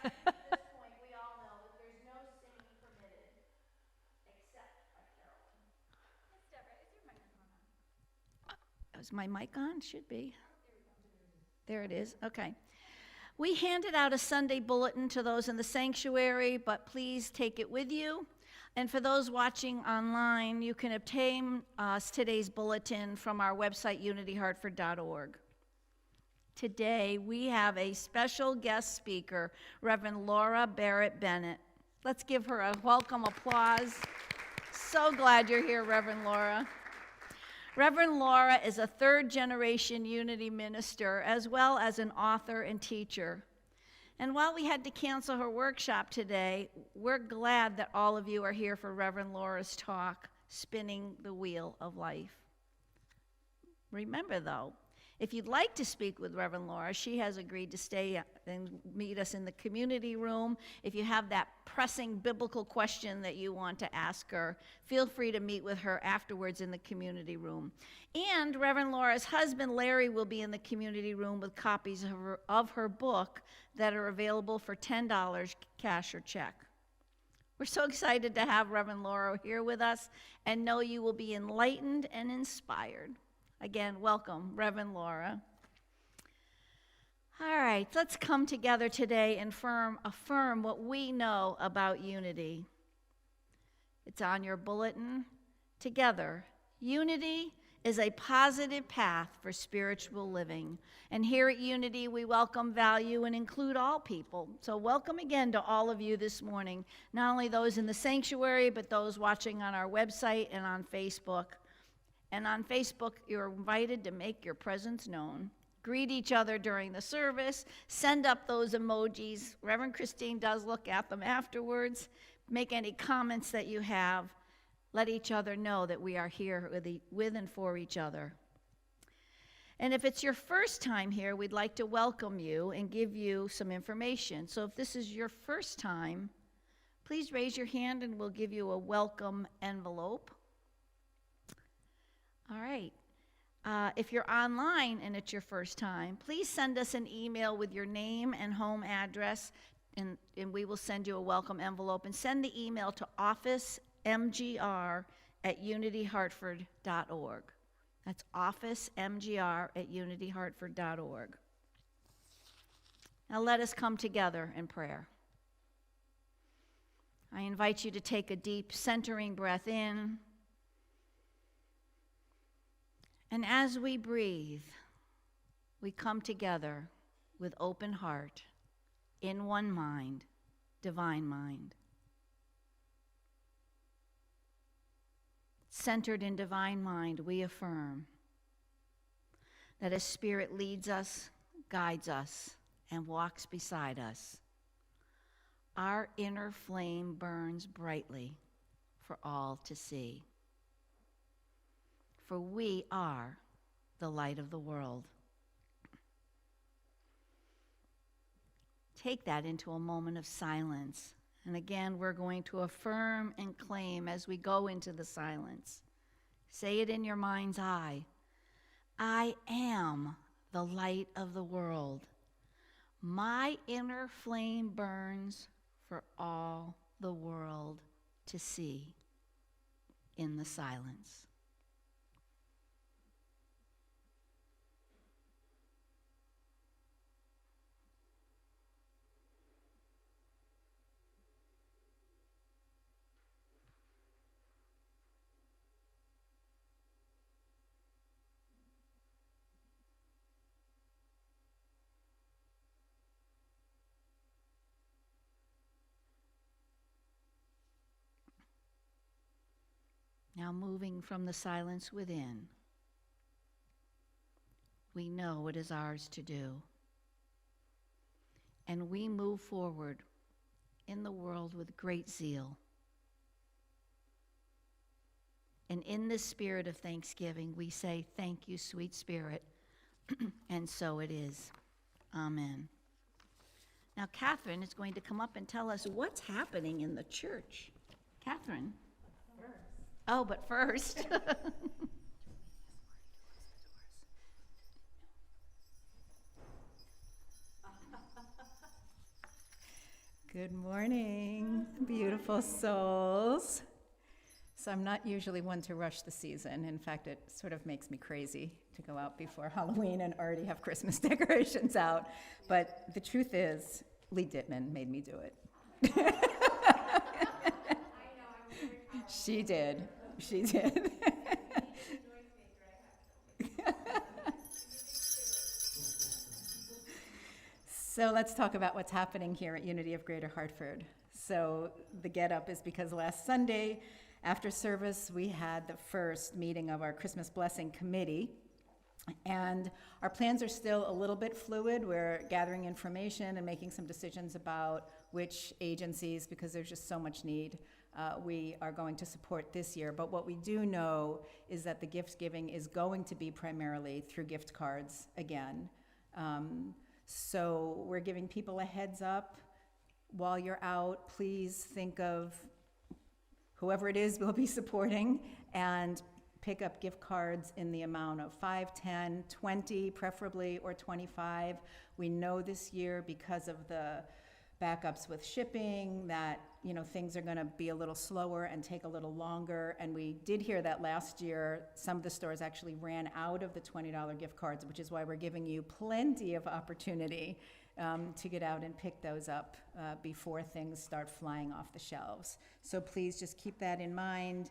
this point, we all know that there's no singing permitted except a carol. Miss Deborah, is your microphone on? Is my mic on? Should be. There it is. Okay. We handed out a Sunday bulletin to those in the sanctuary, but please take it with you. And for those watching online, you can obtain today's bulletin from our website, unityhartford.org. Today, we have a special guest speaker, Reverend Laura Barrett Bennett. Let's give her a welcome applause. So glad you're here, Reverend Laura. Reverend Laura is a third-generation Unity minister, as well as an author and teacher. And while we had to cancel her workshop today, we're glad that all of you are here for Reverend Laura's talk, Spinning the Wheel of Life. Remember, though, if you'd like to speak with Reverend Laura, she has agreed to stay and meet us in the community room. If you have that pressing biblical question that you want to ask her, feel free to meet with her afterwards in the community room. And Reverend Laura's husband, Larry, will be in the community room with copies of her book that are available for $10 cash or check. We're so excited to have Reverend Laura here with us and know you will be enlightened and inspired. Again, welcome, Reverend Laura. All right, let's come together today and affirm what we know about unity. It's on your bulletin. Together, unity is a positive path for spiritual living. And here at Unity, we welcome, value, and include all people. So welcome again to all of you this morning, not only those in the sanctuary, but those watching on our website and on Facebook. And on Facebook, you're invited to make your presence known. Greet each other during the service. Send up those emojis. Reverend Christine does look at them afterwards. Make any comments that you have. Let each other know that we are here with and for each other. And if it's your first time here, we'd like to welcome you and give you some information. So if this is your first time, please raise your hand and we'll give you a welcome envelope. All right. If you're online and it's your first time, please send us an email with your name and home address, and we will send you a welcome envelope. And send the email to officemgr@unityhartford.org. That's officemgr@unityhartford.org. Now let us come together in prayer. I invite you to take a deep centering breath in. And as we breathe, we come together with open heart, in one mind, divine mind. Centered in divine mind, we affirm that as Spirit leads us, guides us, and walks beside us, our inner flame burns brightly for all to see. For we are the light of the world. Take that into a moment of silence. And again, we're going to affirm and claim as we go into the silence. Say it in your mind's eye. I am the light of the world. My inner flame burns for all the world to see in the silence. Now moving from the silence within, we know it is ours to do. And we move forward in the world with great zeal. And in this spirit of thanksgiving, we say, thank you, sweet Spirit, and so it is. Amen. Now, Catherine is going to come up and tell us what's happening in the church. Catherine. Oh, but first. Good morning, beautiful souls. So I'm not usually one to rush the season. In fact, it sort of makes me crazy to go out before Halloween and already have Christmas decorations out. But the truth is, Lee Dittman made me do it. She did. She did. So let's talk about what's happening here at Unity of Greater Hartford. So the get up is because last Sunday after service we had the first meeting of our Christmas Blessing Committee, and our plans are still a little bit fluid. We're gathering information and making some decisions about which agencies, because there's just so much need, we are going to support this year. But what we do know is that the gift giving is going to be primarily through gift cards again. So we're giving people a heads up. While you're out, please think of whoever it is we'll be supporting and pick up gift cards in the amount of 5, 10, 20 preferably, or 25. We know this year, because of the backups with shipping, that things are going to be a little slower and take a little longer. And we did hear that last year some of the stores actually ran out of the $20 gift cards, which is why we're giving you plenty of opportunity to get out and pick those up before things start flying off the shelves. So please just keep that in mind.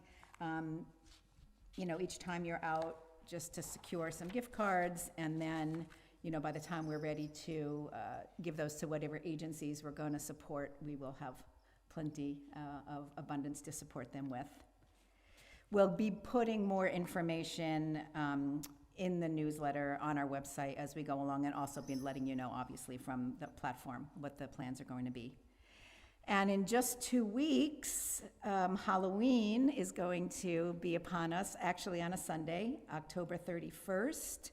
Each time you're out, just to secure some gift cards, and then by the time we're ready to give those to whatever agencies we're going to support, we will have plenty of abundance to support them with. We'll be putting more information in the newsletter on our website as we go along, and also be letting you know, obviously, from the platform what the plans are going to be. And in just 2 weeks, Halloween is going to be upon us, actually on a Sunday, October 31st.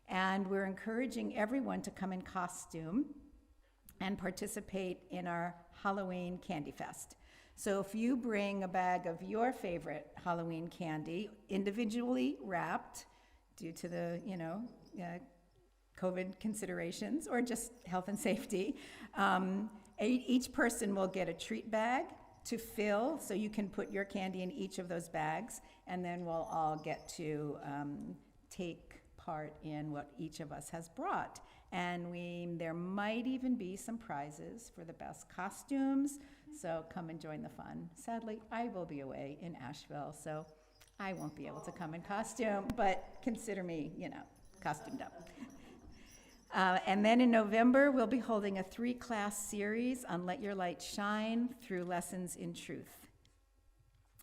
And we're encouraging everyone to come in costume and participate in our Halloween Candy Fest. So if you bring a bag of your favorite Halloween candy, individually wrapped due to the, COVID considerations or just health and safety, each person will get a treat bag to fill, so you can put your candy in each of those bags, and then we'll all get to take part in what each of us has brought. And there might even be some prizes for the best costumes, so come and join the fun. Sadly, I will be away in Asheville, so I won't be able to come in costume, but consider me, costumed up. And then in November, we'll be holding a 3-class series on Let Your Light Shine through Lessons in Truth.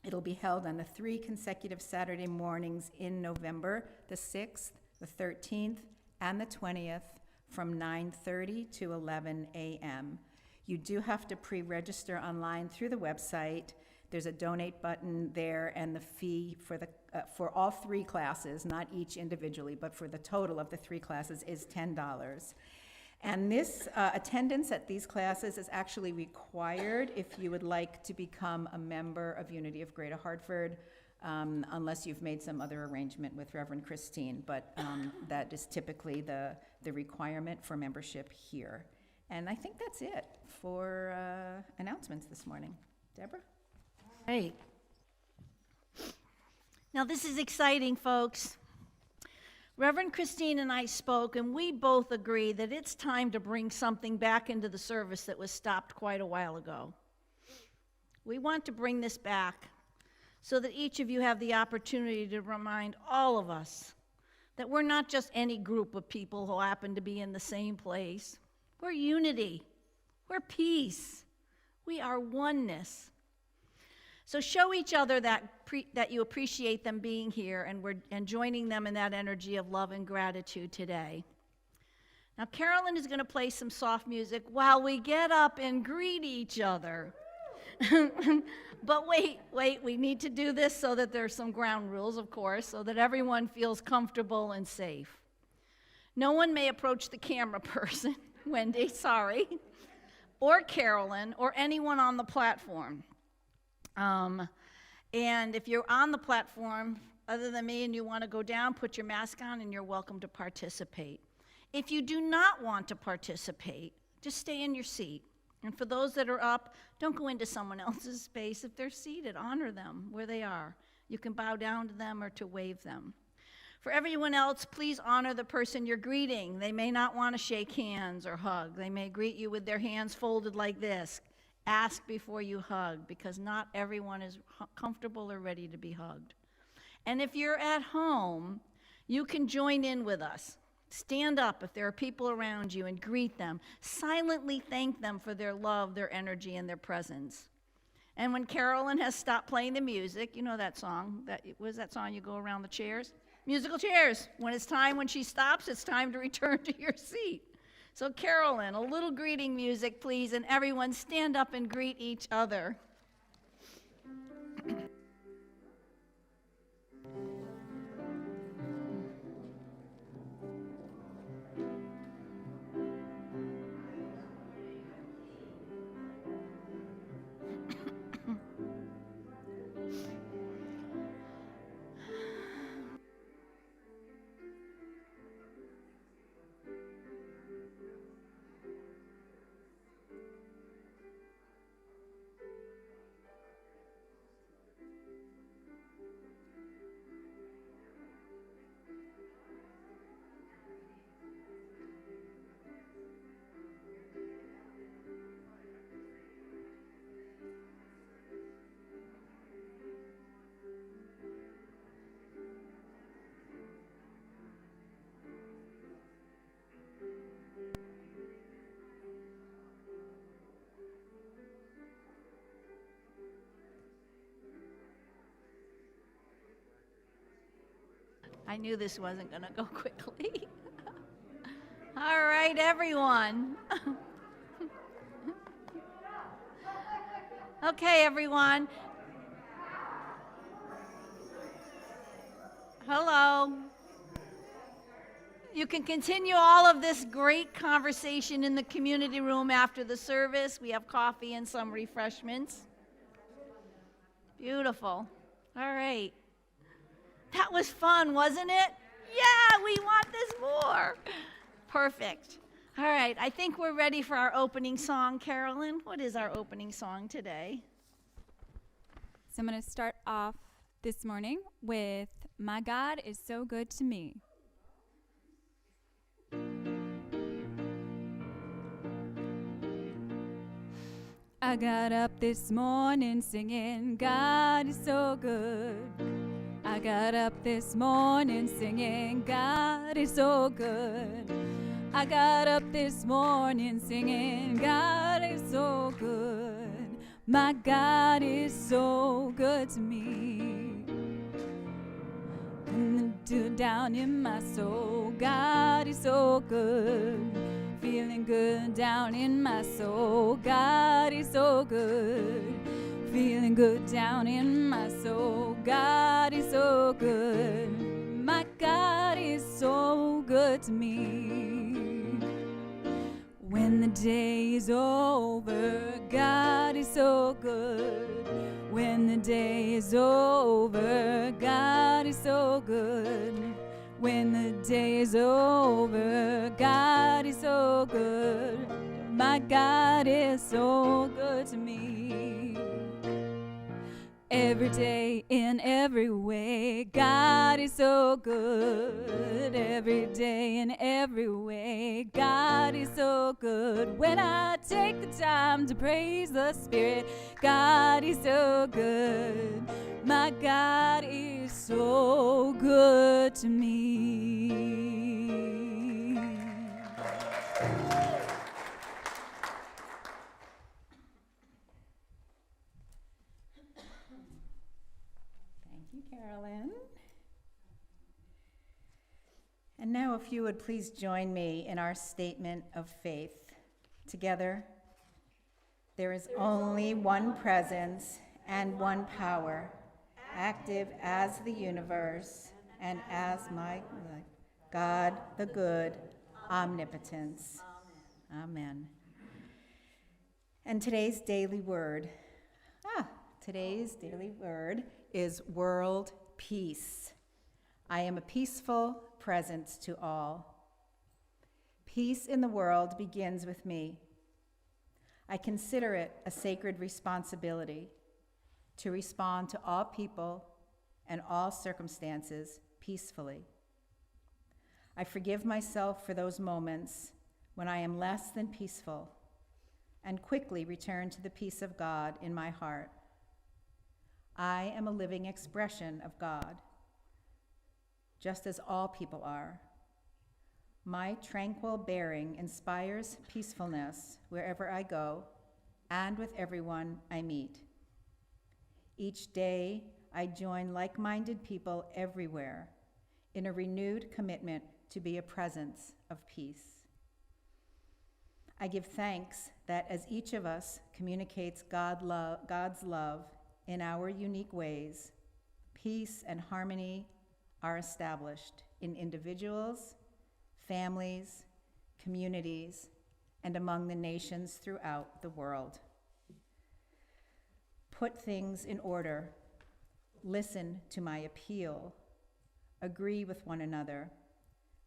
It'll be held on the 3 consecutive Saturday mornings in November, the 6th, the 13th, and the 20th, from 9:30 to 11 a.m. You do have to pre-register online through the website. There's a donate button there, and the fee for all 3 classes, not each individually, but for the total of the 3 classes, is $10. And this attendance at these classes is actually required if you would like to become a member of Unity of Greater Hartford, unless you've made some other arrangement with Reverend Christine, but that is typically the requirement for membership here. And I think that's it for announcements this morning. Deborah? Great. Now this is exciting, folks. Reverend Christine and I spoke, and we both agree that it's time to bring something back into the service that was stopped quite a while ago. We want to bring this back so that each of you have the opportunity to remind all of us that we're not just any group of people who happen to be in the same place. We're unity. We're peace. We are oneness. So show each other that you appreciate them being here, and joining them in that energy of love and gratitude today. Now, Carolyn is going to play some soft music while we get up and greet each other. But wait, we need to do this so that there's some ground rules, of course, so that everyone feels comfortable and safe. No one may approach the camera person, Wendy, sorry, or Carolyn, or anyone on the platform. And if you're on the platform, other than me, and you want to go down, put your mask on, and you're welcome to participate. If you do not want to participate, just stay in your seat. And for those that are up, don't go into someone else's space. If they're seated, honor them where they are. You can bow down to them or to wave them. For everyone else, please honor the person you're greeting. They may not want to shake hands or hug. They may greet you with their hands folded like this. Ask before you hug, because not everyone is comfortable or ready to be hugged. And if you're at home, you can join in with us. Stand up if there are people around you and greet them. Silently thank them for their love, their energy, and their presence. And when Carolyn has stopped playing the music, you know that song, what is that song you go around the chairs? Musical chairs. When she stops, it's time to return to your seat. So Carolyn, a little greeting music, please, and everyone stand up and greet each other. I knew this wasn't going to go quickly. All right, everyone. Okay, everyone. Hello. You can continue all of this great conversation in the community room after the service. We have coffee and some refreshments. Beautiful. All right. That was fun, wasn't it? Yeah, we want this more. Perfect. All right, I think we're ready for our opening song. Carolyn, what is our opening song today? So I'm going to start off this morning with My God is So Good to Me. I got up this morning singing, God is so good. I got up this morning singing, God is so good. I got up this morning singing, God is so good. My God is so good to me. And down in my soul, God is so good. Feeling good down in my soul, God is so good. Feeling good down in my soul, God is so good. My God is so good to me. When the day is over, God is so good. When the day is over, God is so good. When the day is over, God is so good. My God is so good to me. Every day in every way, God is so good. Every day in every way, God is so good. When I take the time to praise the Spirit, God is so good. My God is so good to me. Carolyn. And now if you would please join me in our statement of faith. Together, there is only one presence and one power, active as the universe and as my God, the good, omnipotence. Amen. And today's daily word is world peace. I am a peaceful presence to all. Peace in the world begins with me. I consider it a sacred responsibility to respond to all people and all circumstances peacefully. I forgive myself for those moments when I am less than peaceful and quickly return to the peace of God in my heart. I am a living expression of God, just as all people are. My tranquil bearing inspires peacefulness wherever I go and with everyone I meet. Each day, I join like-minded people everywhere in a renewed commitment to be a presence of peace. I give thanks that as each of us communicates God's love in our unique ways, peace and harmony are established in individuals, families, communities, and among the nations throughout the world. Put things in order, listen to my appeal, agree with one another,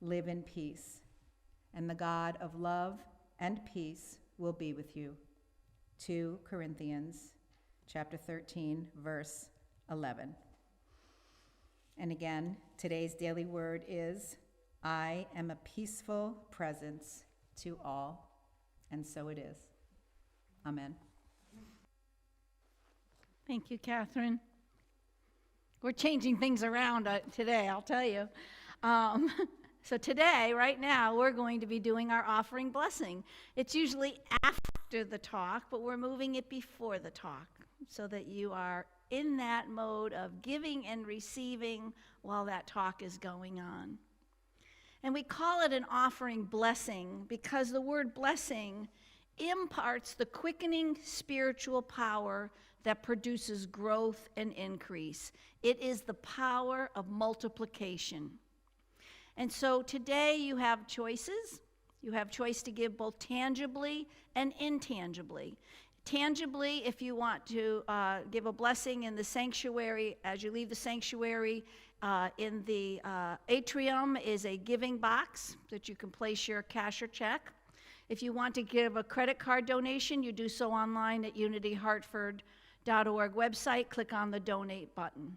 live in peace, and the God of love and peace will be with you. 2 Corinthians chapter 13, verse 11. And again, today's daily word is, I am a peaceful presence to all, and so it is. Amen. Thank you, Catherine. We're changing things around today, I'll tell you. So today, right now, we're going to be doing our offering blessing. It's usually after the talk, but we're moving it before the talk so that you are in that mode of giving and receiving while that talk is going on. And we call it an offering blessing because the word blessing imparts the quickening spiritual power that produces growth and increase. It is the power of multiplication. And so today you have choices. You have choice to give both tangibly and intangibly. Tangibly, if you want to give a blessing in the sanctuary, as you leave the sanctuary, in the atrium is a giving box that you can place your cash or check. If you want to give a credit card donation, you do so online at unityhartford.org website. Click on the donate button.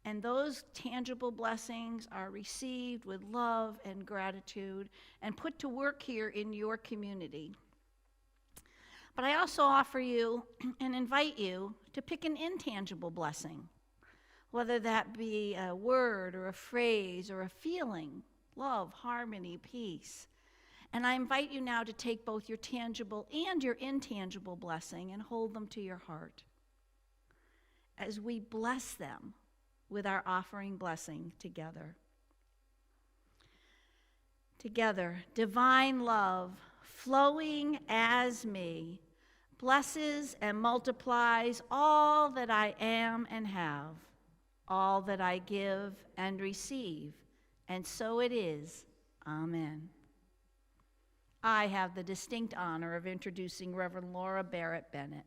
And those tangible blessings are received with love and gratitude and put to work here in your community. But I also offer you and invite you to pick an intangible blessing, whether that be a word or a phrase or a feeling, love, harmony, peace. And I invite you now to take both your tangible and your intangible blessing and hold them to your heart as we bless them with our offering blessing together. Together, divine love, flowing as me, blesses and multiplies all that I am and have, all that I give and receive, and so it is. Amen. I have the distinct honor of introducing Reverend Laura Barrett Bennett.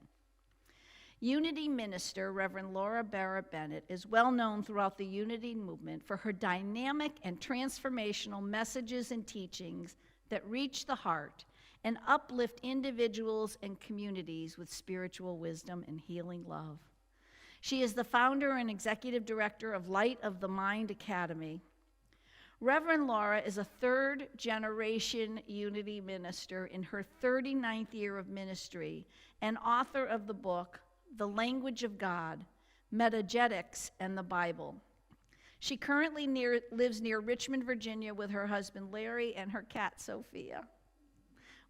Unity minister Reverend Laura Barrett Bennett is well known throughout the Unity movement for her dynamic and transformational messages and teachings that reach the heart and uplift individuals and communities with spiritual wisdom and healing love. She is the founder and executive director of Light of the Mind Academy. Reverend Laura is a third-generation Unity minister in her 39th year of ministry and author of the book, The Language of God, Metagetics and the Bible. She currently lives near Richmond, Virginia with her husband Larry and her cat Sophia.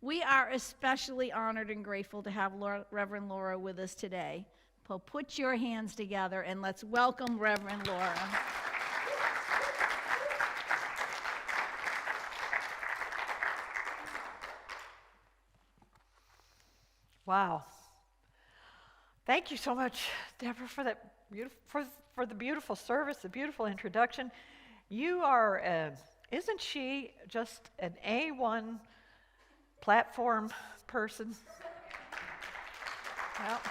We are especially honored and grateful to have Reverend Laura with us today. So put your hands together and let's welcome Reverend Laura. Wow. Thank you so much, Deborah, for that for the beautiful service, the beautiful introduction. You are, isn't she just an A1 platform person? Well,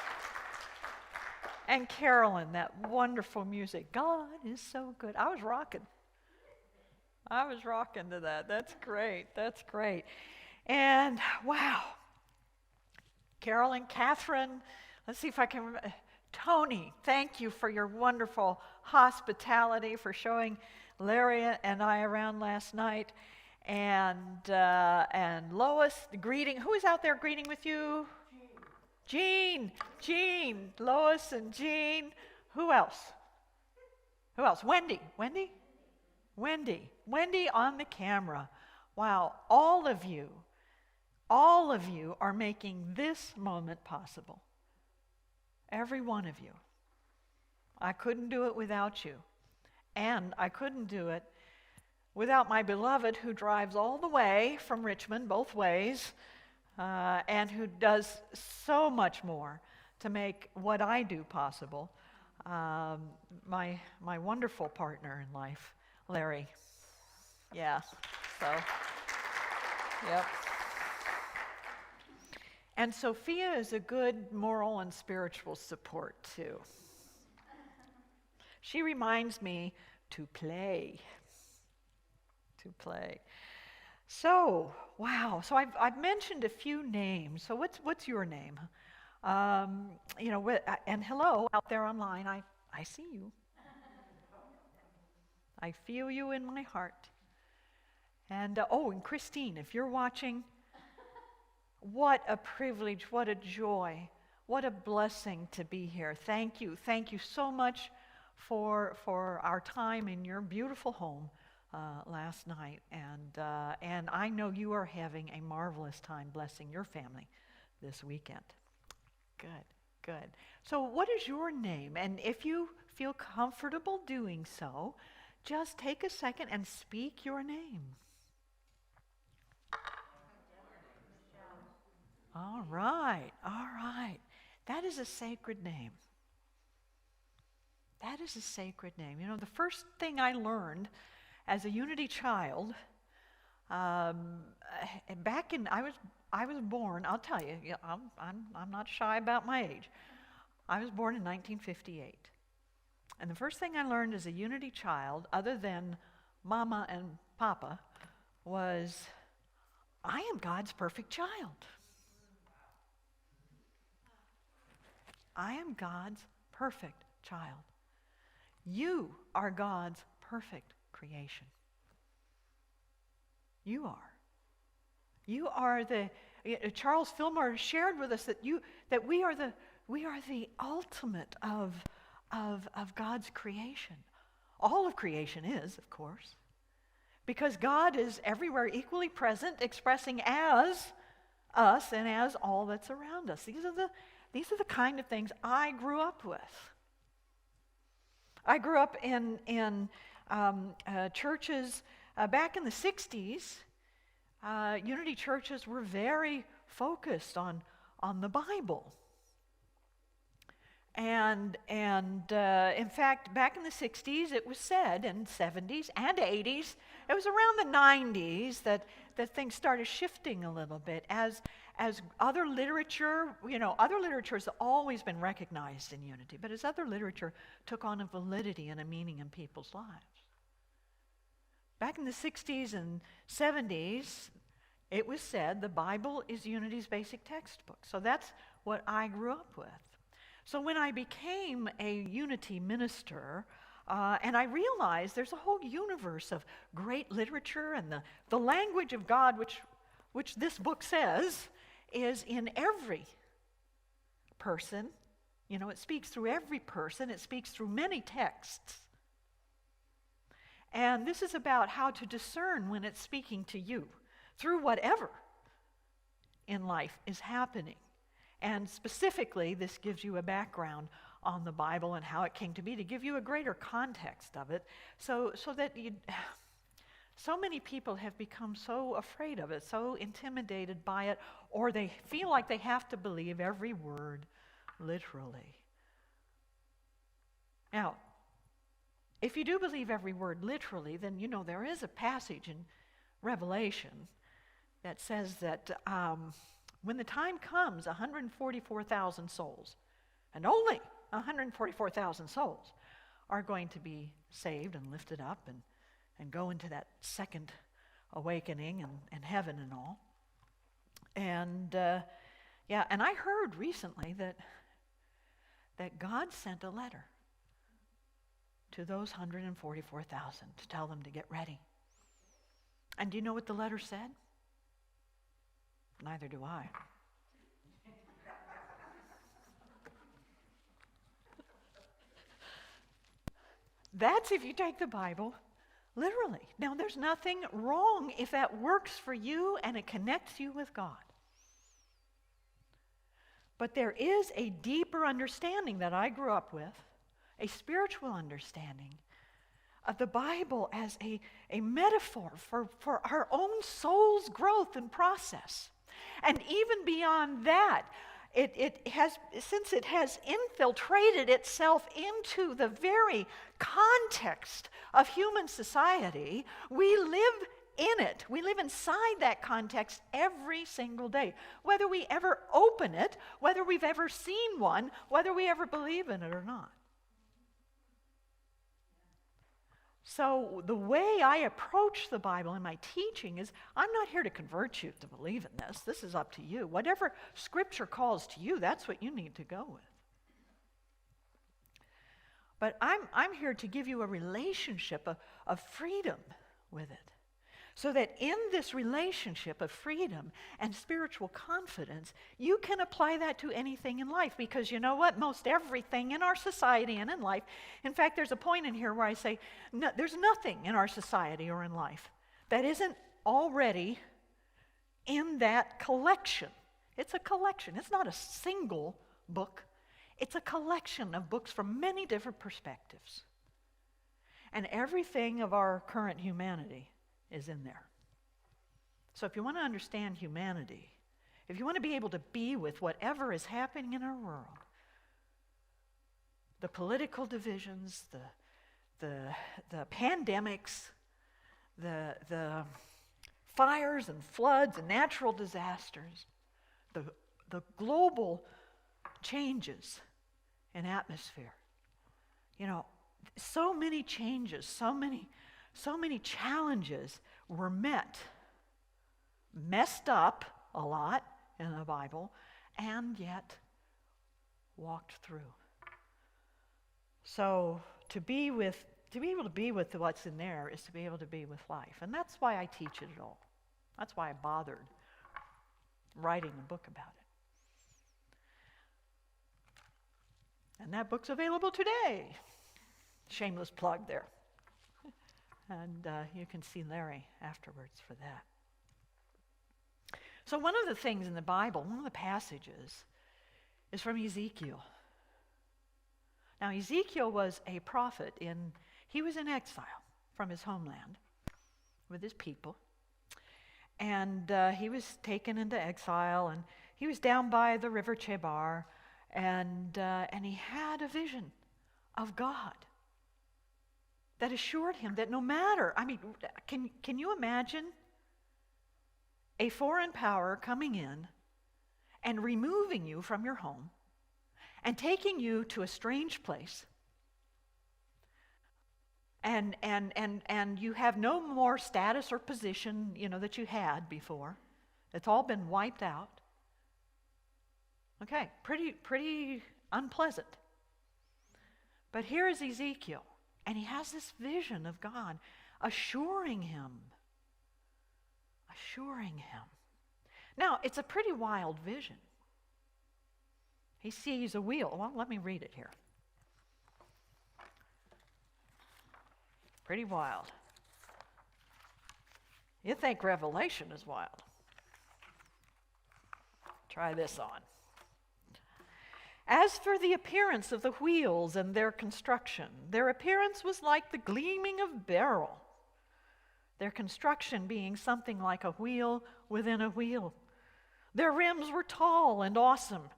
and Carolyn, that wonderful music. God is so good. I was rocking to that. That's great. That's great. And wow. Carolyn, Catherine, let's see if I can remember. Tony, thank you for your wonderful hospitality, for showing Larry and I around last night. And Lois, the greeting. Who is out there greeting with you? Jean, Lois and Jean. Who else? Wendy on the camera. Wow, all of you are making this moment possible. Every one of you. I couldn't do it without you. And I couldn't do it without my beloved, who drives all the way from Richmond, both ways, and who does so much more to make what I do possible. My wonderful partner in life, Larry. Yeah, so, yep. And Sophia is a good moral and spiritual support, too. She reminds me to play. So, wow. So I've mentioned a few names. So what's your name? And hello out there online. I see you. I feel you in my heart. And and Christine, if you're watching, what a privilege, what a joy, what a blessing to be here. Thank you so much for our time in your beautiful home last night, and I know you are having a marvelous time blessing your family this weekend. Good. So what is your name? And if you feel comfortable doing so, just take a second and speak your name. All right. That is a sacred name. You know, the first thing I learned as a Unity child, I was born. I'll tell you, I'm not shy about my age. I was born in 1958, and the first thing I learned as a Unity child, other than Mama and Papa, was I am God's perfect child. I am God's perfect child. You are God's perfect creation. You are the. Charles Fillmore shared with us that we are the ultimate of God's creation. All of creation is, of course, because God is everywhere equally present, expressing as us and as all that's around us. These are the kind of things I grew up with. I grew up in churches back in the 60s. Unity churches were very focused on the Bible. And in fact, back in the 60s, it was said, and 70s and 80s, it was around the 90s that things started shifting a little bit as other literature, other literature has always been recognized in Unity, but as other literature took on a validity and a meaning in people's lives. Back in the 60s and 70s, it was said the Bible is Unity's basic textbook. So that's what I grew up with. So when I became a Unity minister, and I realized there's a whole universe of great literature, and the language of God, which this book says, is in every person. It speaks through every person. It speaks through many texts. And this is about how to discern when it's speaking to you through whatever in life is happening. And specifically, this gives you a background on the Bible and how it came to be, to give you a greater context of it, so that so many people have become so afraid of it, so intimidated by it, or they feel like they have to believe every word literally. Now, if you do believe every word literally, then there is a passage in Revelation that says that when the time comes, 144,000 souls, and only 144,000 souls, are going to be saved and lifted up and go into that second awakening and heaven and all. And, Yeah, and I heard recently that God sent a letter to those 144,000 to tell them to get ready. And do you know what the letter said? Neither do I. That's if you take the Bible literally. Now, there's nothing wrong if that works for you and it connects you with God. But there is a deeper understanding that I grew up with, a spiritual understanding of the Bible as a metaphor for our own soul's growth and process. And even beyond that, since it has infiltrated itself into the very context of human society, we live in it. We live inside that context every single day. Whether we ever open it, whether we've ever seen one, whether we ever believe in it or not. So the way I approach the Bible in my teaching is, I'm not here to convert you to believe in this. This is up to you. Whatever Scripture calls to you, that's what you need to go with. But I'm here to give you a relationship of freedom with it. So that in this relationship of freedom and spiritual confidence, you can apply that to anything in life. Because you know what? Most everything in our society and in life, in fact, there's a point in here where I say, no, there's nothing in our society or in life that isn't already in that collection. It's a collection. It's not a single book. It's a collection of books from many different perspectives. And everything of our current humanity is in there. So if you want to understand humanity, if you want to be able to be with whatever is happening in our world, the political divisions, the pandemics, the fires and floods and natural disasters, the global changes in atmosphere, so many changes, so many challenges were messed up a lot in the Bible, and yet walked through. So to be able to be with what's in there is to be able to be with life. And that's why I teach it at all. That's why I bothered writing a book about it. And that book's available today. Shameless plug there. And you can see Larry afterwards for that. So one of the things in the Bible, one of the passages, is from Ezekiel. Now Ezekiel was a prophet. He was in exile from his homeland with his people. And he was taken into exile, and he was down by the river Chebar, and he had a vision of God that assured him that no matter, can you imagine a foreign power coming in and removing you from your home and taking you to a strange place, and you have no more status or position, that you had before. It's all been wiped out. Okay, pretty unpleasant. But here is Ezekiel. And he has this vision of God assuring him. Now, it's a pretty wild vision. He sees a wheel. Well, let me read it here. Pretty wild. You think Revelation is wild. Try this on. As for the appearance of the wheels and their construction, their appearance was like the gleaming of beryl, their construction being something like a wheel within a wheel. Their rims were tall and awesome,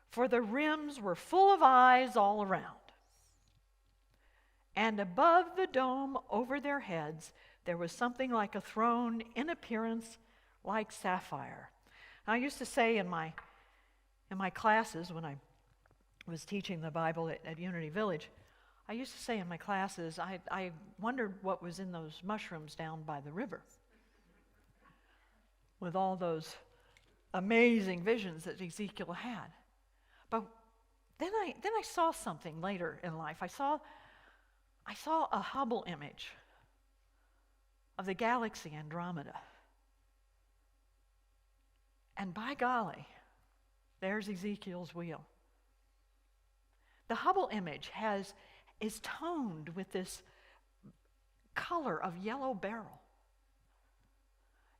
for the rims were full of eyes all around. And above the dome over their heads, there was something like a throne in appearance like sapphire. I used to say in my classes when I was teaching the Bible at Unity Village, I used to say in my classes, I wondered what was in those mushrooms down by the river with all those amazing visions that Ezekiel had. But then I saw something later in life. I saw a Hubble image of the galaxy Andromeda. And by golly, there's Ezekiel's wheel. The Hubble image is toned with this color of yellow beryl.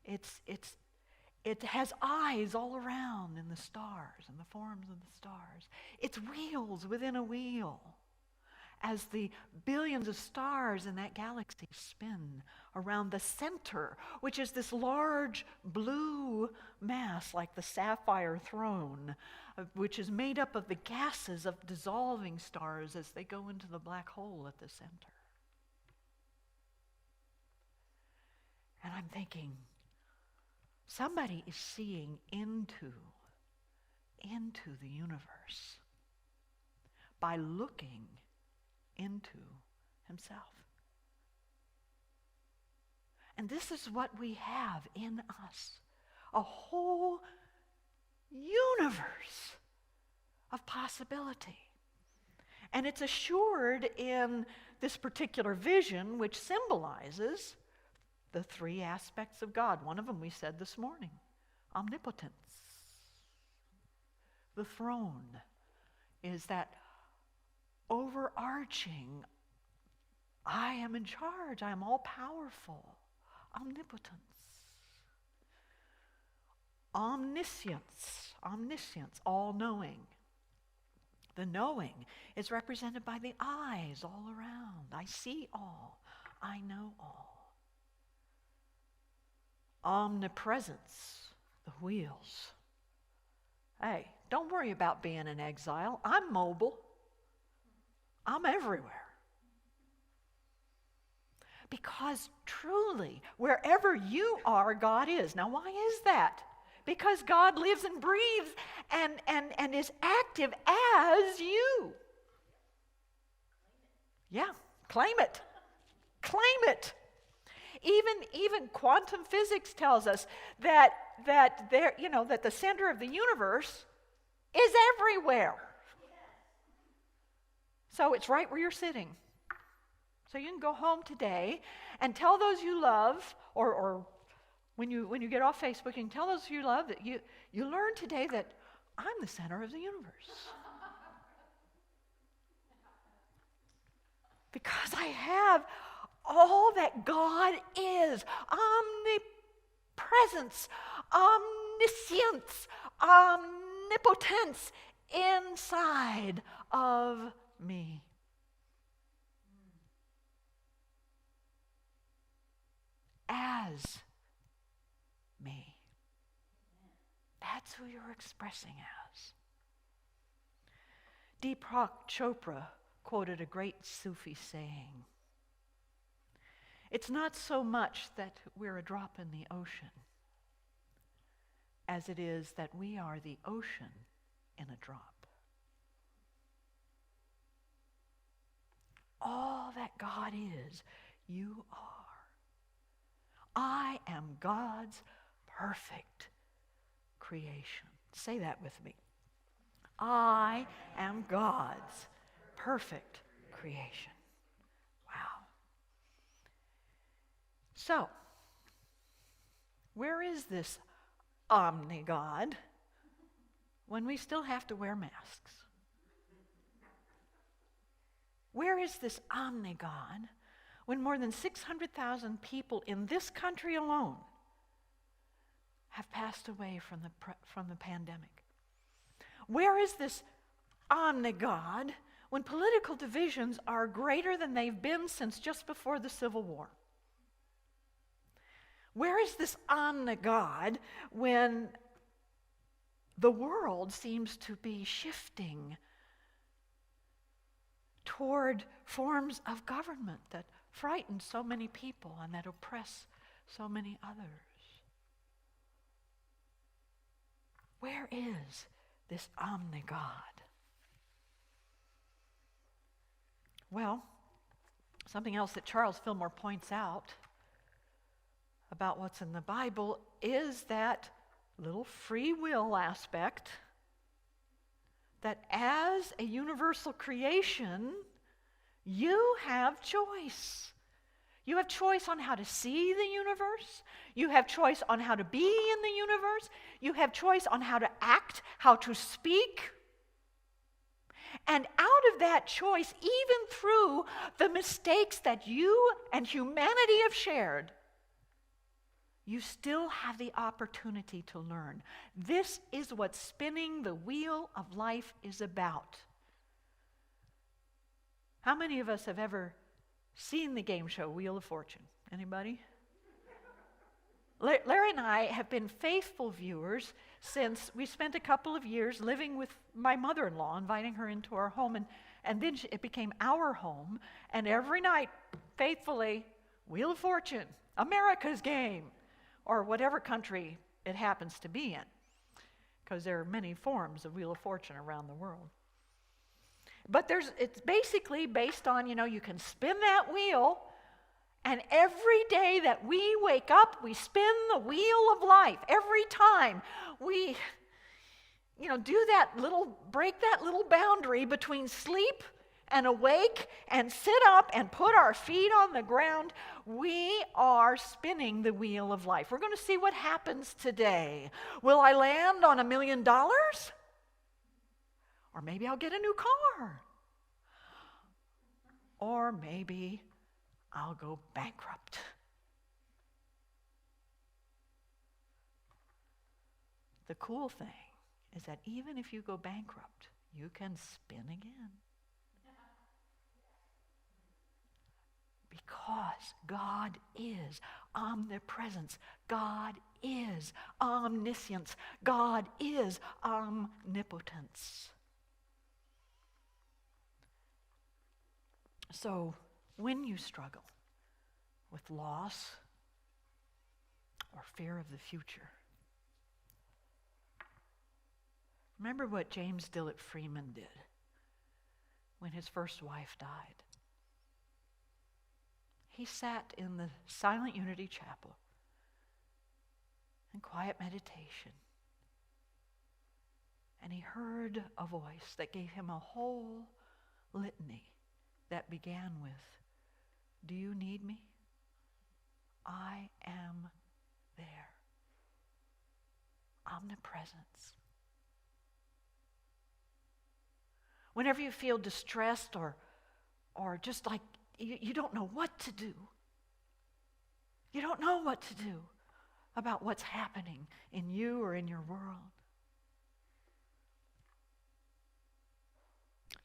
It has eyes all around in the stars and the forms of the stars. It's wheels within a wheel as the billions of stars in that galaxy spin around the center, which is this large blue mass like the sapphire throne, which is made up of the gases of dissolving stars as they go into the black hole at the center. And I'm thinking, somebody is seeing into the universe by looking into himself. And this is what we have in us, a whole universe of possibility. And it's assured in this particular vision, which symbolizes the three aspects of God. One of them we said this morning, omnipotence. The throne is that overarching, I am in charge, I am all powerful, omnipotence. Omniscience, all knowing. The knowing is represented by the eyes all around. I see all, I know all. Omnipresence, the wheels. Hey, don't worry about being in exile. I'm mobile. I'm everywhere. Because truly, wherever you are, God is. Now, why is that? Because God lives and breathes and is active as you. Yeah, claim it. Claim it. Even quantum physics tells us that the center of the universe is everywhere. So it's right where you're sitting. So you can go home today and tell those you love, or when you get off Facebook, you can tell those you love that you learned today that I'm the center of the universe. Because I have all that God is, omnipresence, omniscience, omnipotence inside of me. As me. That's who you're expressing as. Deepak Chopra quoted a great Sufi saying, "It's not so much that we're a drop in the ocean as it is that we are the ocean in a drop." All that God is, you are. I am God's perfect creation. Say that with me. I am God's perfect creation. Wow. So, where is this omni-God when we still have to wear masks? Where is this omni-God when more than 600,000 people in this country alone have passed away from the pandemic? Where is this omni-God when political divisions are greater than they've been since just before the Civil War? Where is this omni-God when the world seems to be shifting toward forms of government that frighten so many people and that oppress so many others? Where is this omni-God? Well, something else that Charles Fillmore points out about what's in the Bible is that little free will aspect that as a universal creation, you have choice. You have choice on how to see the universe. You have choice on how to be in the universe. You have choice on how to act, how to speak. And out of that choice, even through the mistakes that you and humanity have shared, you still have the opportunity to learn. This is what spinning the wheel of life is about. How many of us have ever seen the game show Wheel of Fortune? Anybody? Larry and I have been faithful viewers since we spent a couple of years living with my mother-in-law, inviting her into our home, and then it became our home, and every night, faithfully, Wheel of Fortune, America's game, or whatever country it happens to be in, because there are many forms of Wheel of Fortune around the world. But it's basically based on, you can spin that wheel, and every day that we wake up, we spin the wheel of life. Every time we, break that little boundary between sleep and awake and sit up and put our feet on the ground, we are spinning the wheel of life. We're going to see what happens today. Will I land on $1 million? Or maybe I'll get a new car. Or maybe I'll go bankrupt. The cool thing is that even if you go bankrupt, you can spin again. Because God is omnipresence. God is omniscience. God is omnipotence. So, when you struggle with loss or fear of the future, remember what James Dillett Freeman did when his first wife died. He sat in the silent Unity Chapel in quiet meditation, and he heard a voice that gave him a whole litany that began with, "Do you need me? I am there." Omnipresence. Whenever you feel distressed or just like you don't know what to do, you don't know what to do about what's happening in you or in your world,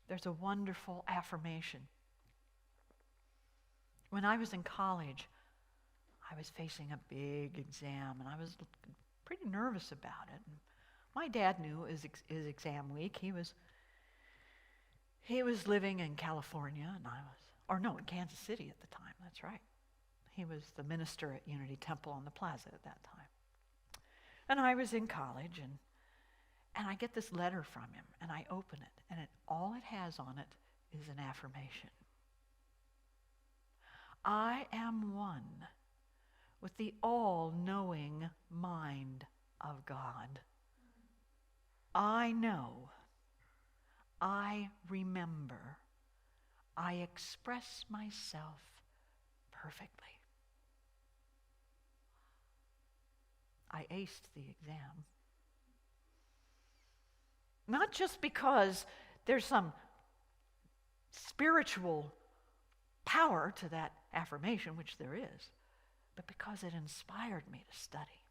there's a wonderful affirmation. When I was in college, I was facing a big exam, and I was pretty nervous about it. And my dad knew it was exam week. He was living in California, and in Kansas City at the time. That's right. He was the minister at Unity Temple on the Plaza at that time. And I was in college, and I get this letter from him, and I open it, and all it has on it is an affirmation. I am one with the all-knowing mind of God. I know, I remember, I express myself perfectly. I aced the exam. Not just because there's some spiritual power to that affirmation, which there is, but because it inspired me to study.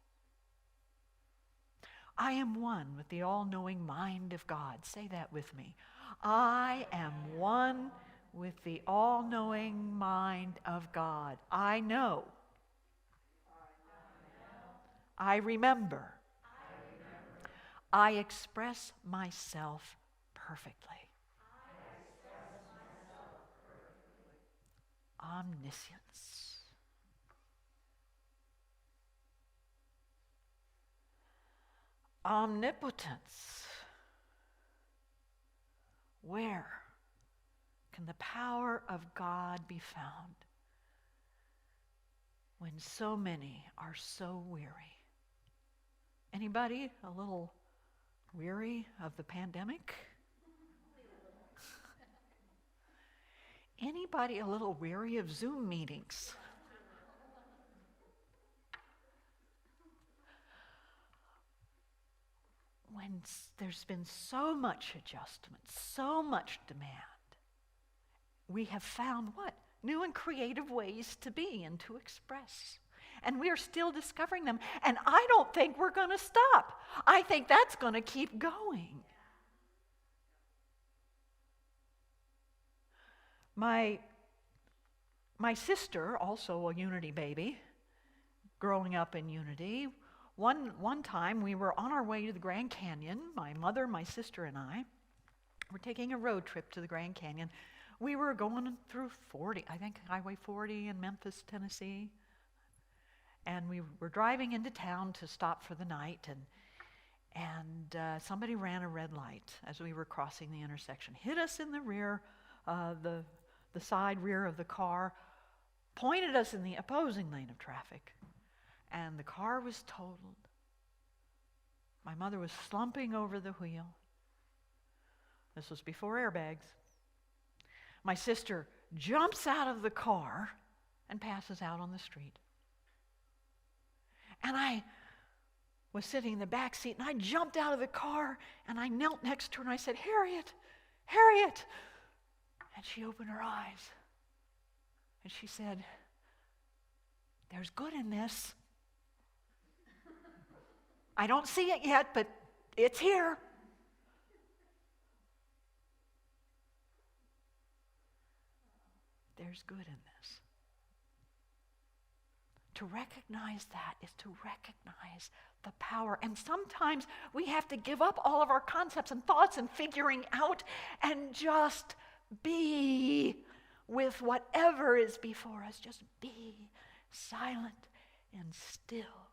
I am one with the all-knowing mind of God. Say that with me. I am one with the all-knowing mind of God. I know. I remember. I express myself perfectly. Omniscience. Omnipotence. Where can the power of God be found when so many are so weary Anybody a little weary of the pandemic? Anybody a little weary of Zoom meetings? When there's been so much adjustment, so much demand, we have found what? New and creative ways to be and to express. And we are still discovering them. And I don't think we're going to stop. I think that's going to keep going. My sister, also a Unity baby, growing up in Unity, one time we were on our way to the Grand Canyon. My mother, my sister, and I were taking a road trip to the Grand Canyon. We were going through Highway 40 in Memphis, Tennessee. And we were driving into town to stop for the night, and somebody ran a red light as we were crossing the intersection, hit us in the rear, the side rear of the car, pointed us in the opposing lane of traffic, and the car was totaled. My mother was slumping over the wheel. This was before airbags. My sister jumps out of the car and passes out on the street. And I was sitting in the back seat, and I jumped out of the car, and I knelt next to her, and I said, "Harriet, Harriet." And she opened her eyes, and she said, "There's good in this. I don't see it yet, but it's here." There's good in this. To recognize that is to recognize the power. And sometimes we have to give up all of our concepts and thoughts and figuring out and just be with whatever is before us. Just be silent and still.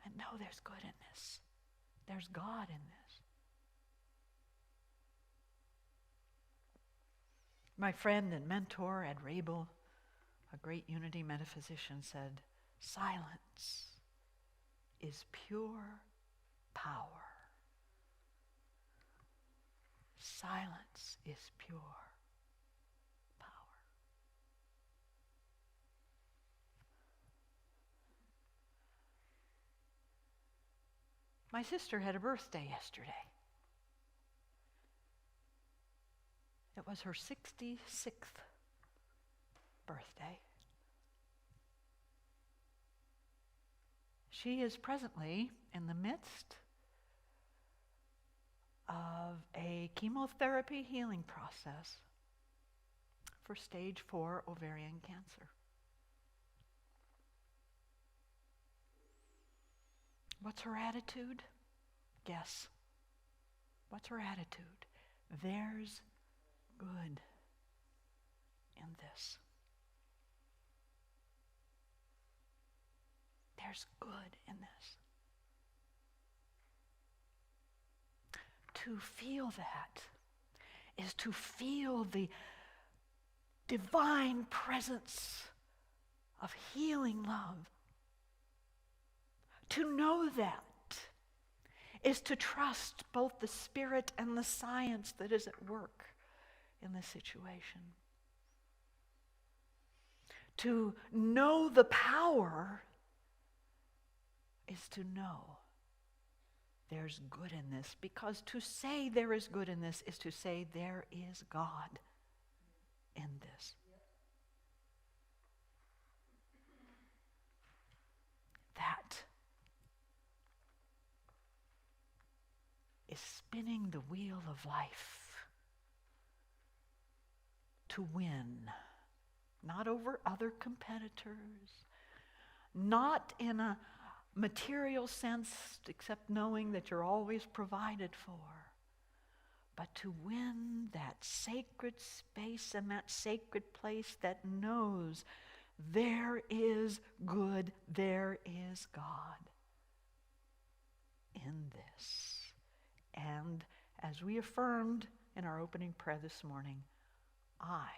And know there's good in this. There's God in this. My friend and mentor, Ed Rabel, a great Unity metaphysician, said, "Silence is pure power. Silence is pure power." My sister had a birthday yesterday. It was her 66th birthday. She is presently in the midst of a chemotherapy healing process for stage 4 ovarian cancer. What's her attitude? Guess. What's her attitude? There's good in this. There's good in this. To feel that is to feel the divine presence of healing love. To know that is to trust both the spirit and the science that is at work in this situation. To know the power is to know there's good in this, because to say there is good in this is to say there is God in this. That is spinning the wheel of life to win, not over other competitors, not in a material sense, except knowing that you're always provided for, but to win that sacred space and that sacred place that knows there is good, there is God in this. And as we affirmed in our opening prayer this morning, I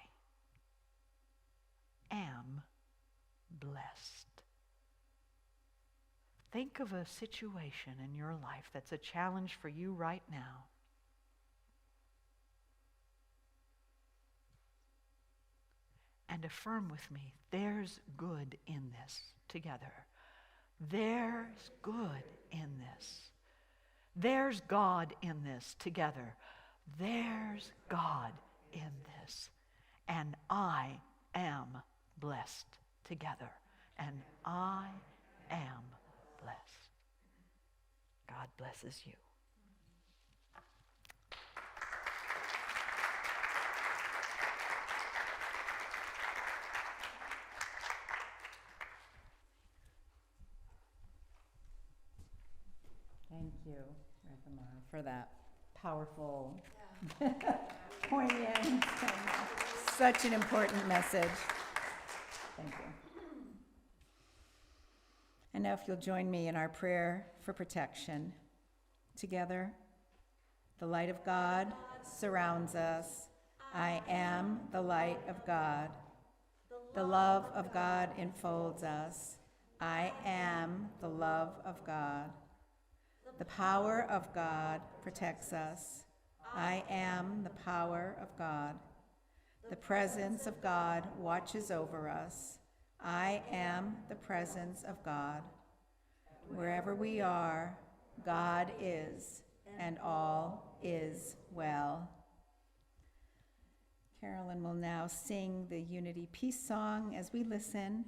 am blessed think of a situation in your life that's a challenge for you right now. And affirm with me, there's good in this together. There's good in this. There's God in this together. There's God in this. And I am blessed together. And I am blessed. God blesses you. Thank you, Reverend, for that powerful, poignant, and such an important message. Thank you. And now if you'll join me in our prayer for protection. Together, the light of God surrounds us. I am the light of God. The love of God enfolds us. I am the love of God. The power of God protects us. I am the power of God. The presence of God watches over us. I am the presence of God. Wherever we are, God is, and all is well. Carolyn will now sing the Unity Peace Song as we listen.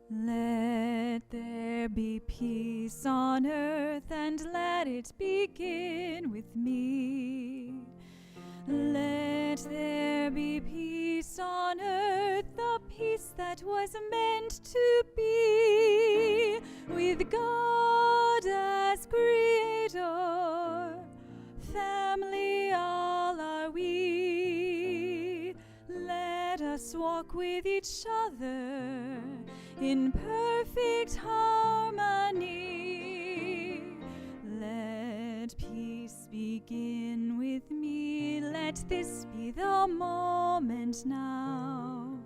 Let there be peace on earth, and let it begin with me. Let there be peace on earth, the peace that was meant to be, with God as creator, family all are we. Let us walk with each other in perfect harmony. Let peace begin with me. Let this be the moment now.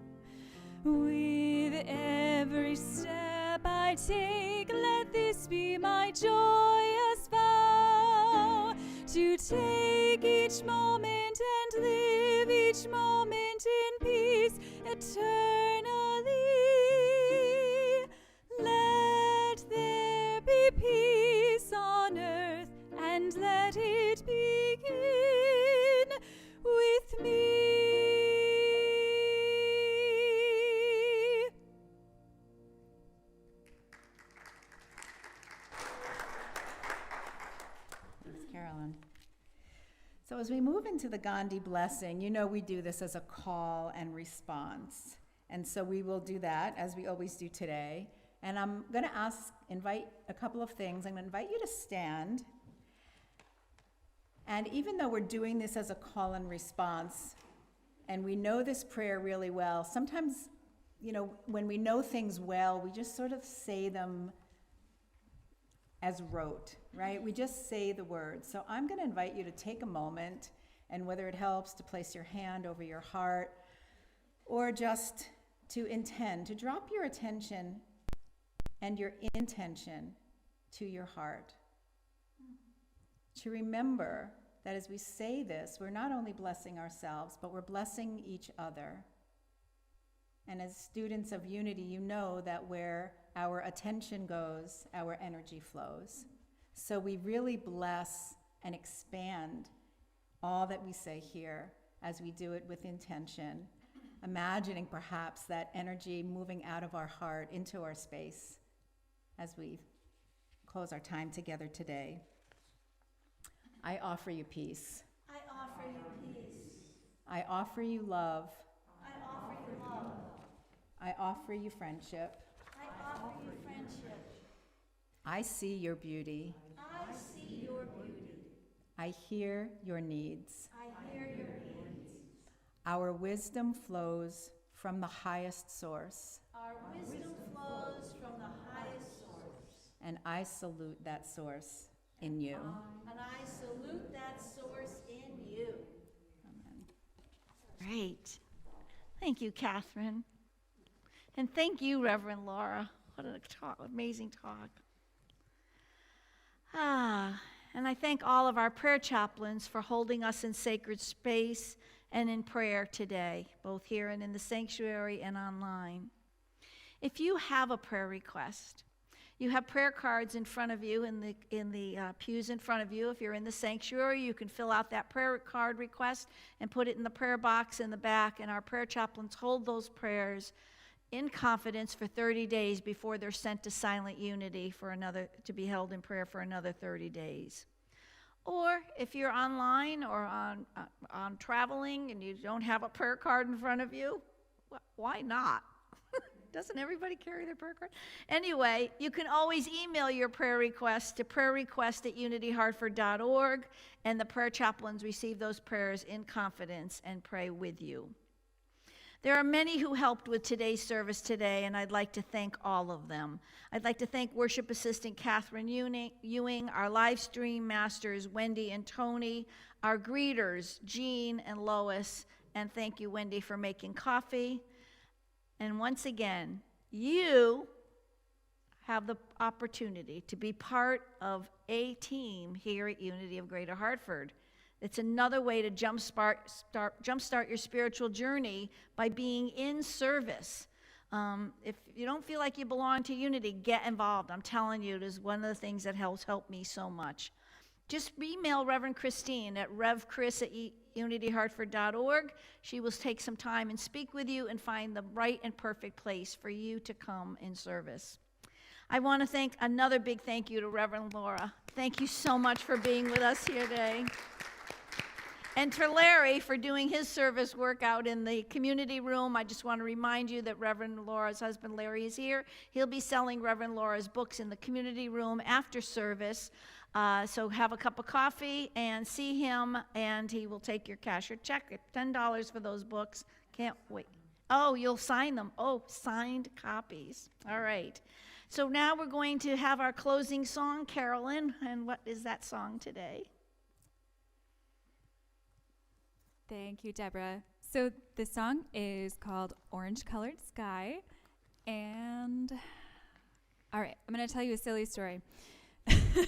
With every step I take, let this be my joyous vow, to take each moment and live each moment in peace eternally. Let there be peace on earth, and let it begin with me. Thanks, Carolyn. So as we move into the Gandhi Blessing, you know we do this as a call and response. And so we will do that as we always do today. And I'm going to invite a couple of things. I'm going to invite you to stand. And even though we're doing this as a call and response, and we know this prayer really well, sometimes, you know, when we know things well, we just sort of say them as rote, right? We just say the words. So I'm going to invite you to take a moment, and whether it helps to place your hand over your heart, or just to intend, to drop your attention and your intention to your heart. To remember that as we say this, we're not only blessing ourselves, but we're blessing each other. And as students of Unity, you know that where our attention goes, our energy flows. So we really bless and expand all that we say here as we do it with intention, imagining perhaps that energy moving out of our heart into our space as we close our time together today. I offer you peace. I offer you peace. I offer you love. I offer you love. I offer you friendship. I offer you friendship. I see your beauty. I see your beauty. I hear your needs. I hear your needs. Our wisdom flows from the highest source, Our wisdom flows from the highest source, and I salute that source. in you. And I salute that source in you. Great. Thank you, Catherine. And thank you, Reverend Laura. What an amazing talk. And I thank all of our prayer chaplains for holding us in sacred space and in prayer today, both here and in the sanctuary and online. If you have a prayer request, you have prayer cards in front of you, in the pews in front of you. If you're in the sanctuary, you can fill out that prayer card request and put it in the prayer box in the back, and our prayer chaplains hold those prayers in confidence for 30 days before they're sent to Silent Unity to be held in prayer for another 30 days. Or if you're online or on traveling and you don't have a prayer card in front of you, why not? Doesn't everybody carry their prayer card? Anyway, you can always email your prayer request to prayerrequest@unityhartford.org, and the prayer chaplains receive those prayers in confidence and pray with you. There are many who helped with today's service today, and I'd like to thank all of them. I'd like to thank Worship Assistant Catherine Ewing, our live stream masters, Wendy and Tony, our greeters, Jean and Lois, and thank you, Wendy, for making coffee. And once again, you have the opportunity to be part of a team here at Unity of Greater Hartford. It's another way to jumpstart your spiritual journey by being in service. If you don't feel like you belong to Unity, get involved. I'm telling you, it is one of the things that helped me so much. Just email Reverend Christine at revchris@unityhartford.org. She will take some time and speak with you and find the right and perfect place for you to come in service. I want to thank another big thank you to Reverend Laura. Thank you so much for being with us here today. And to Larry for doing his service work out in the community room. I just want to remind you that Reverend Laura's husband, Larry, is here. He'll be selling Reverend Laura's books in the community room after service. So have a cup of coffee and see him, and he will take your cash or check. $10 for those books. Can't wait. Oh, you'll sign them. Oh, signed copies. All right. So now we're going to have our closing song, Carolyn. And what is that song today? Thank you, Deborah. So the song is called Orange Colored Sky. And all right, I'm going to tell you a silly story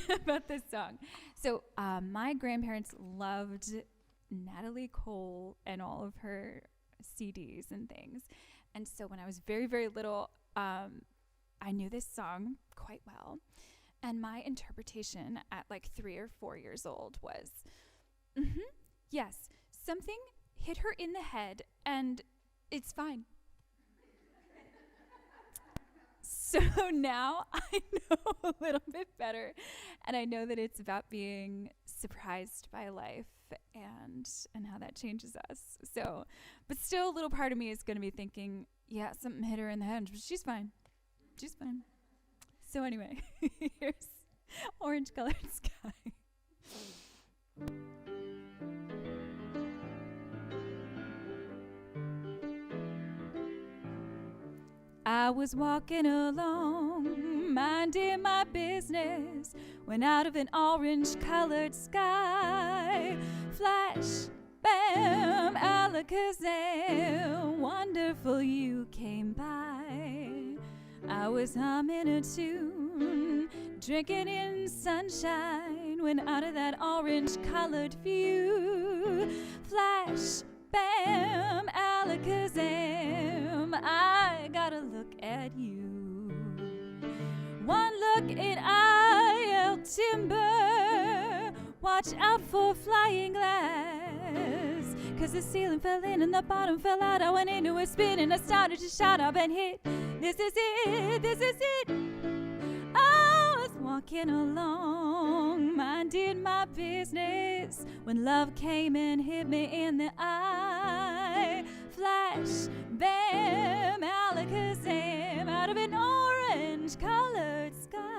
about this song. So my grandparents loved Natalie Cole and all of her CDs and things. And so when I was very, very little, I knew this song quite well. And my interpretation at like 3 or 4 years old was, yes, something hit her in the head and it's fine. So now I know a little bit better, and I know that it's about being surprised by life and how that changes us. So, but still a little part of me is going to be thinking, yeah, something hit her in the head, but she's fine. She's fine. So anyway, here's Orange Colored Sky. I was walking along, minding my business, when out of an orange-colored sky, flash, bam, alakazam, wonderful you came by. I was humming a tune, drinking in sunshine, when out of that orange-colored view, flash, bam, alakazam, I gotta look at you. One look and I'll timber, watch out for flying glass, 'cause the ceiling fell in and the bottom fell out. I went into a spin and I started to shout, I've been hit, this is it, this is it. I was walking along, minding my business, when love came and hit me in the eye. Flash, bam, alakazam, out of an orange-colored sky.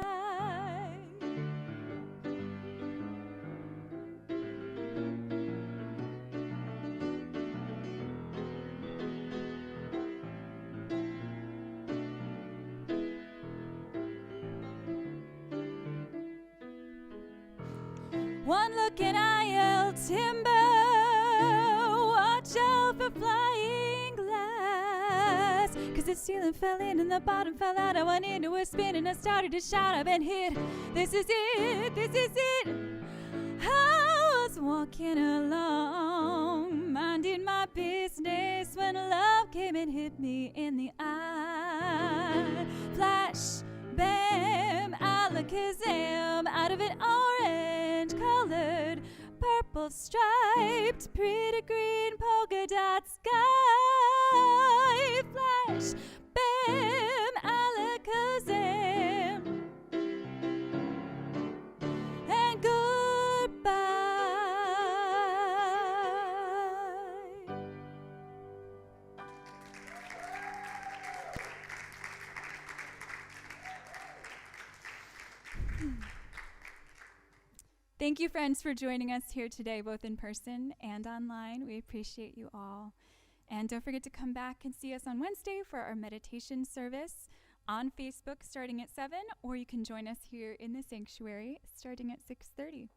One look and I'll timber. Watch out for flying glass. 'Cause the ceiling fell in and the bottom fell out. I went into a spin and I started to shout. I've been hit. This is it. This is it. I was walking along, minding my business, when love came and hit me in the eye. Flash, bam, alakazam, out of an orange-colored, purple striped, pretty green polka dot sky. Flash, bam, alakazam, and goodbye. Thank you, friends, for joining us here today, both in person and online. We appreciate you all. And don't forget to come back and see us on Wednesday for our meditation service on Facebook starting at 7, or you can join us here in the sanctuary starting at 6:30.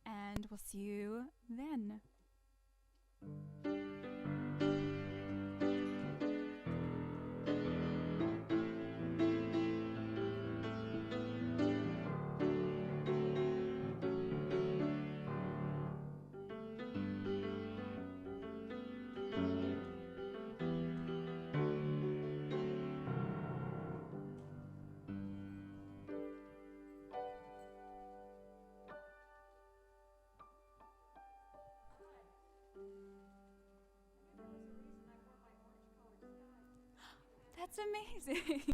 And we'll see you then. That's amazing.